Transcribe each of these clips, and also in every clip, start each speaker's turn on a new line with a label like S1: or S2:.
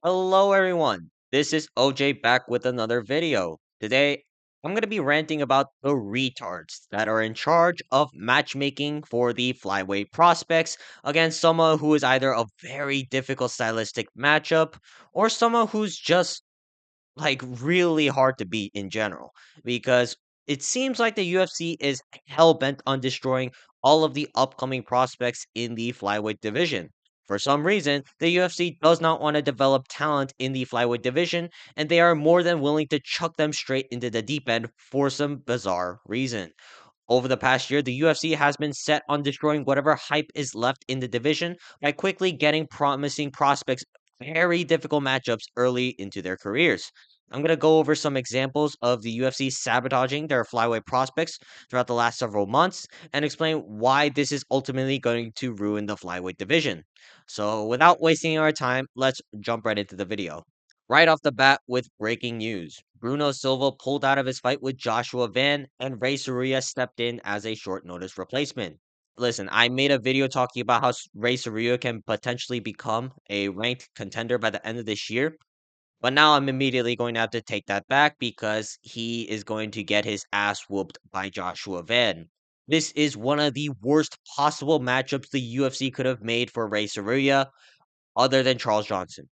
S1: Hello everyone, this is OJ back with another video. Today, I'm going to be ranting about the retards that are in charge of matchmaking for the flyweight prospects against someone who is either a very difficult stylistic matchup or someone who's just really hard to beat in general because it seems like the UFC is hell bent on destroying all of the upcoming prospects in the flyweight division. For some reason, the UFC does not want to develop talent in the flyweight division, and they are more than willing to chuck them straight into the deep end for some bizarre reason. Over the past year, the UFC has been set on destroying whatever hype is left in the division by quickly getting promising prospects very difficult matchups early into their careers. I'm going to go over some examples of the UFC sabotaging their flyweight prospects throughout the last several months and explain why this is ultimately going to ruin the flyweight division. So, without wasting our time, let's jump right into the video. Right off the bat with breaking news. Bruno Silva pulled out of his fight with Joshua Van, and Ray Soria stepped in as a short notice replacement. Listen, I made a video talking about how Ray Soria can potentially become a ranked contender by the end of this year, but now I'm immediately going to have to take that back because he is going to get his ass whooped by Joshua Van. This is one of the worst possible matchups the UFC could have made for Ray Soria, other than Charles Johnson.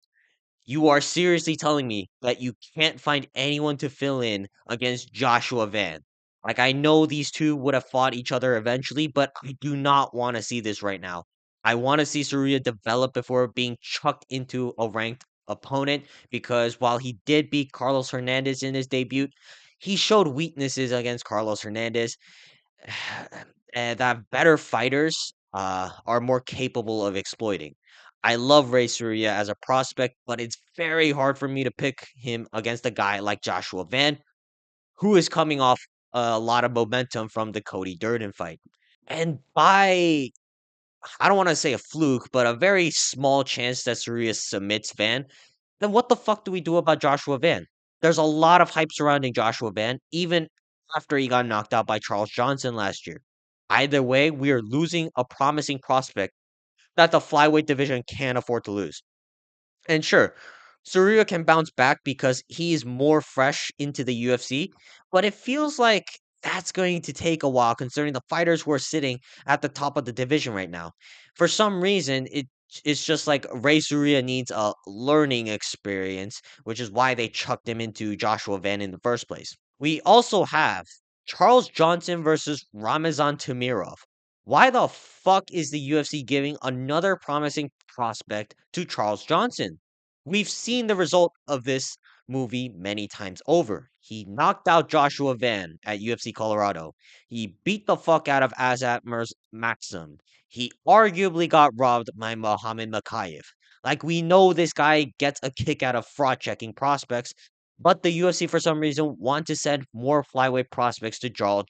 S1: You are seriously telling me that you can't find anyone to fill in against Joshua Van. Like, I know these two would have fought each other eventually, but I do not want to see this right now. I want to see Surya develop before being chucked into a ranked opponent because while he did beat Carlos Hernandez in his debut, he showed weaknesses against Carlos Hernandez and that better fighters are more capable of exploiting. I love Ray Surya as a prospect, but it's very hard for me to pick him against a guy like Joshua Van, who is coming off a lot of momentum from the Cody Durden fight. And by, I don't want to say a fluke, but a very small chance that Surya submits Van, then what the fuck do we do about Joshua Van? There's a lot of hype surrounding Joshua Van, even after he got knocked out by Charles Johnson last year. Either way, we are losing a promising prospect that the flyweight division can't afford to lose. And sure, Surya can bounce back because he is more fresh into the UFC, but it feels like that's going to take a while considering the fighters who are sitting at the top of the division right now. For some reason, it's just like Ray Surya needs a learning experience, which is why they chucked him into Joshua Van in the first place. We also have Charles Johnson versus Ramazan Tamirov. Why the fuck is the UFC giving another promising prospect to Charles Johnson? We've seen the result of this movie many times over. He knocked out Joshua Van at UFC Colorado. He beat the fuck out of Azat Maxim. He arguably got robbed by Mohammed Makayev. Like, we know this guy gets a kick out of fraud checking prospects, but the UFC for some reason want to send more flyweight prospects to Charles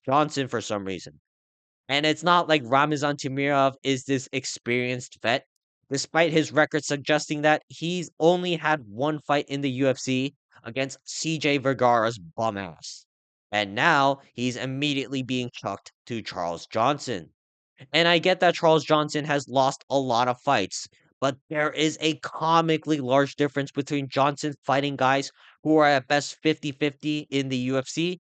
S1: Johnson for some reason. And it's not like Ramazan Tamirov is this experienced vet, despite his record suggesting that he's only had one fight in the UFC against CJ Vergara's bum ass. And now he's immediately being chucked to Charles Johnson. And I get that Charles Johnson has lost a lot of fights, but there is a comically large difference between Johnson fighting guys who are at best 50-50 in the UFC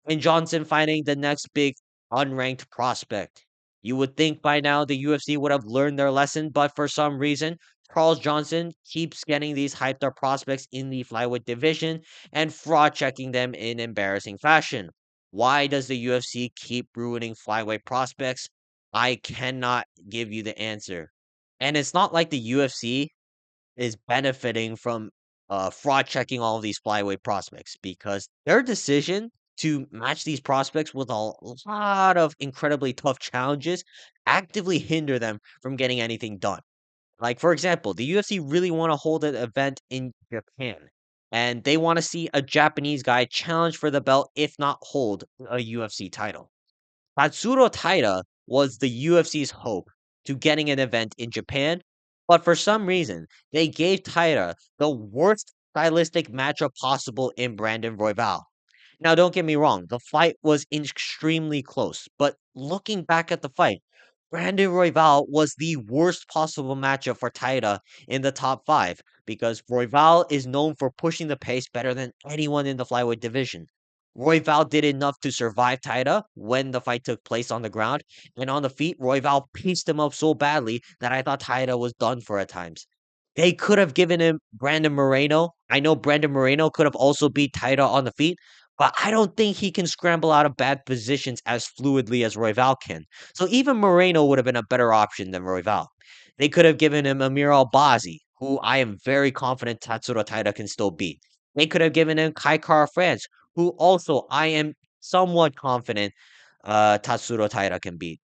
S1: and Johnson fighting the next big unranked prospect. You would think by now the UFC would have learned their lesson, but for some reason, Charles Johnson keeps getting these hyped up prospects in the flyweight division and fraud checking them in embarrassing fashion. Why does the UFC keep ruining flyweight prospects? I cannot give you the answer. And it's not like the UFC is benefiting from fraud checking all of these flyweight prospects because their decision to match these prospects with a lot of incredibly tough challenges actively hinder them from getting anything done. Like, for example, the UFC really want to hold an event in Japan, and they want to see a Japanese guy challenge for the belt, if not hold a UFC title. Tatsuro Taira was the UFC's hope to getting an event in Japan, but for some reason, they gave Taira the worst stylistic matchup possible in Brandon Royval. Now, don't get me wrong, the fight was extremely close, but looking back at the fight, Brandon Royval was the worst possible matchup for Taira in the top five because Royval is known for pushing the pace better than anyone in the flyweight division. Royval did enough to survive Taira when the fight took place on the ground, and on the feet, Royval pieced him up so badly that I thought Taira was done for at times. They could have given him Brandon Moreno. I know Brandon Moreno could have also beat Taira on the feet, but I don't think he can scramble out of bad positions as fluidly as Royval can. So even Moreno would have been a better option than Royval. They could have given him Amir Albazi, who I am very confident Tatsuro Taira can still beat. They could have given him Kai Kara France, who also I am somewhat confident Tatsuro Taira can beat.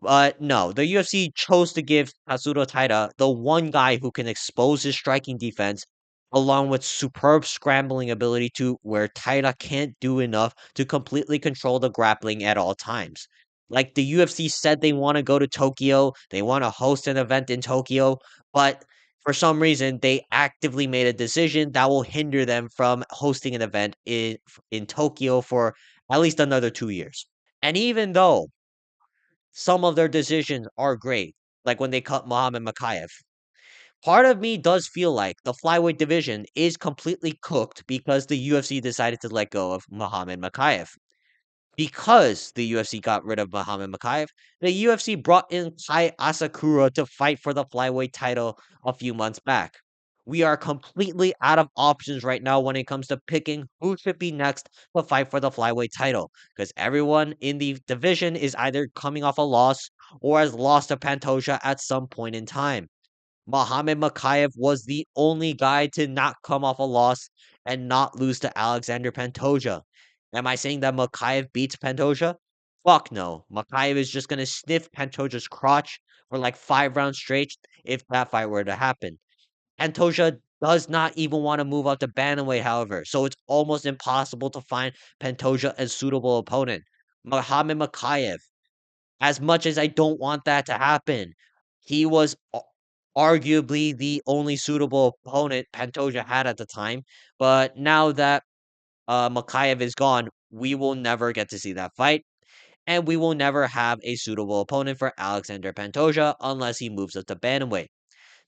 S1: But no, the UFC chose to give Tatsuro Taira the one guy who can expose his striking defense, along with superb scrambling ability to where Taira can't do enough to completely control the grappling at all times. Like the UFC said they want to go to Tokyo, they want to host an event in Tokyo, but for some reason they actively made a decision that will hinder them from hosting an event in Tokyo for at least another 2 years. And even though some of their decisions are great, like when they cut Muhammad Makayev. Part of me does feel like the flyweight division is completely cooked because the UFC decided to let go of Muhammad Makayev. Because the UFC got rid of Muhammad Makayev, the UFC brought in Kai Asakura to fight for the flyweight title a few months back. We are completely out of options right now when it comes to picking who should be next to fight for the flyweight title because everyone in the division is either coming off a loss or has lost to Pantoja at some point in time. Mohamed Makayev was the only guy to not come off a loss and not lose to Alexander Pantoja. Am I saying that Makayev beats Pantoja? Fuck no. Makayev is just going to sniff Pantoja's crotch for like 5 rounds straight if that fight were to happen. Pantoja does not even want to move up to bantamweight, however, so it's almost impossible to find Pantoja a suitable opponent. Mohamed Makayev, as much as I don't want that to happen, he was arguably the only suitable opponent Pantoja had at the time. But now that Makayev is gone, we will never get to see that fight. And we will never have a suitable opponent for Alexander Pantoja unless he moves up to bantamweight.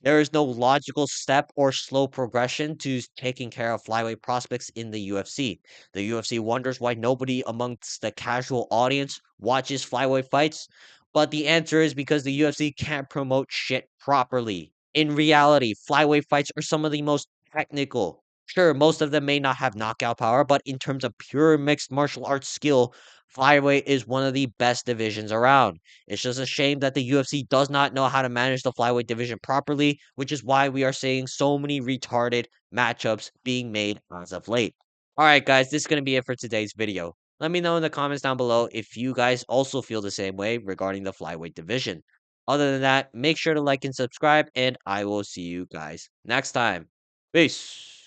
S1: There is no logical step or slow progression to taking care of flyweight prospects in the UFC. The UFC wonders why nobody amongst the casual audience watches flyweight fights, but the answer is because the UFC can't promote shit properly. In reality, flyweight fights are some of the most technical. Sure, most of them may not have knockout power, but in terms of pure mixed martial arts skill, flyweight is one of the best divisions around. It's just a shame that the UFC does not know how to manage the flyweight division properly, which is why we are seeing so many retarded matchups being made as of late. Alright, guys, this is going to be it for today's video. Let me know in the comments down below if you guys also feel the same way regarding the flyweight division. Other than that, make sure to like and subscribe, and I will see you guys next time. Peace.